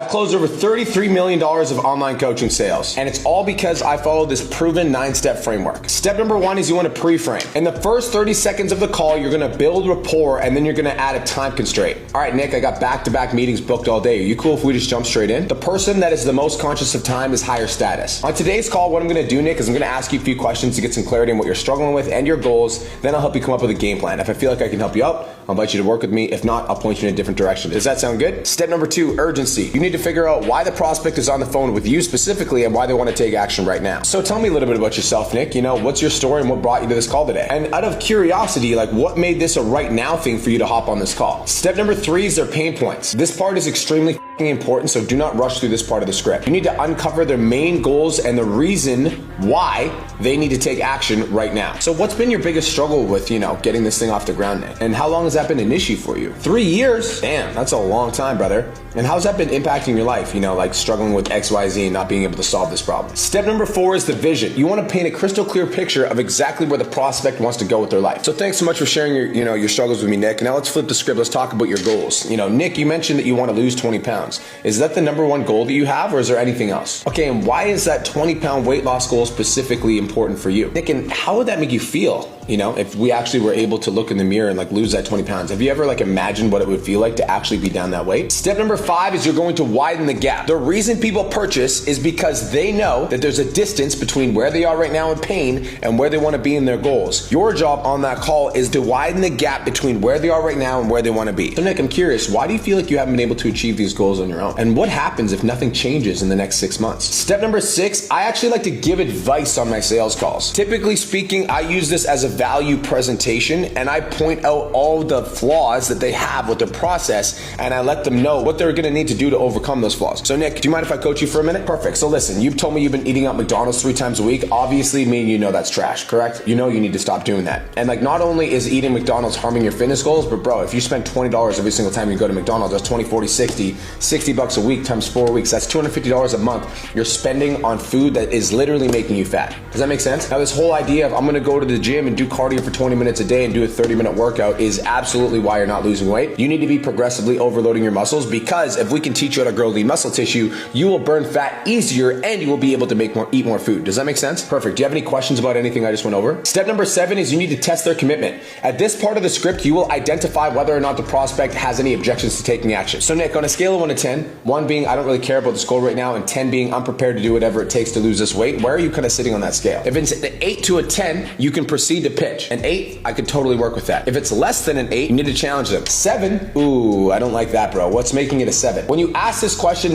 I've closed over $33 million of online coaching sales, and it's all because I follow this proven 9-step framework. Step number 1 is you want to pre-frame. In the first 30 seconds of the call, you're going to build rapport, and then you're going to add a time constraint. All right, Nick, I got back-to-back meetings booked all day. Are you cool if we just jump straight in? The person that is the most conscious of time is higher status. On today's call, what I'm going to do, Nick, is I'm going to ask you a few questions to get some clarity on what you're struggling with and your goals. Then I'll help you come up with a game plan. If I feel like I can help you out, I'll invite you to work with me. If not, I'll point you in a different direction. Does that sound good? Step number 2, urgency. You need to figure out why the prospect is on the phone with you specifically and why they want to take action right now. So tell me a little bit about yourself, Nick. What's your story and what brought you to this call today? And out of curiosity, what made this a right now thing for you to hop on this call? Step number 3 is their pain points. This part is extremely important, so do not rush through this part of the script. You need to uncover their main goals and the reason why they need to take action right now. So what's been your biggest struggle with, getting this thing off the ground, Nick? And how long has that been an issue for you? 3 years? Damn, that's a long time, brother. And how's that been impacting your life? Struggling with XYZ and not being able to solve this problem. Step number 4 is the vision. You want to paint a crystal clear picture of exactly where the prospect wants to go with their life. So thanks so much for sharing your struggles with me, Nick. Now let's flip the script. Let's talk about your goals. Nick, you mentioned that you want to lose 20 pounds. Is that the number 1 goal that you have, or is there anything else? Okay, and why is that 20-pound weight loss goal specifically important for you? Nick, and how would that make you feel? If we actually were able to look in the mirror and lose that 20 pounds, have you ever imagined what it would feel like to actually be down that weight? Step number 5 is you're going to widen the gap. The reason people purchase is because they know that there's a distance between where they are right now in pain and where they want to be in their goals. Your job on that call is to widen the gap between where they are right now and where they want to be. So Nick, I'm curious, why do you feel like you haven't been able to achieve these goals on your own? And what happens if nothing changes in the next 6 months? Step number 6, I actually like to give advice on my sales calls. Typically speaking, I use this as a value presentation, and I point out all the flaws that they have with their process, and I let them know what they're going to need to do to overcome those flaws. So Nick, do you mind if I coach you for a minute? Perfect. So listen, you've told me you've been eating out McDonald's 3 times a week. Obviously, me and you know that's trash, correct? You need to stop doing that. And not only is eating McDonald's harming your fitness goals, but bro, if you spend $20 every single time you go to McDonald's, that's 20, 40, 60 bucks a week times 4 weeks. That's $250 a month you're spending on food that is literally making you fat. Does that make sense? Now, this whole idea of I'm going to go to the gym and do cardio for 20 minutes a day and do a 30-minute workout is absolutely why you're not losing weight. You need to be progressively overloading your muscles, because if we can teach you how to grow lean muscle tissue, you will burn fat easier and you will be able to eat more food. Does that make sense? Perfect. Do you have any questions about anything I just went over? Step number 7 is you need to test their commitment. At this part of the script, you will identify whether or not the prospect has any objections to taking action. So Nick, on a scale of 1 to 10, 1 being I don't really care about this goal right now, and 10 being I'm prepared to do whatever it takes to lose this weight, where are you kind of sitting on that scale? If it's an 8 to a 10, you can proceed to pitch. An 8, I could totally work with that. If it's less than an 8, you need to challenge them. 7, ooh, I don't like that, bro. What's making it a 7? When you ask this question,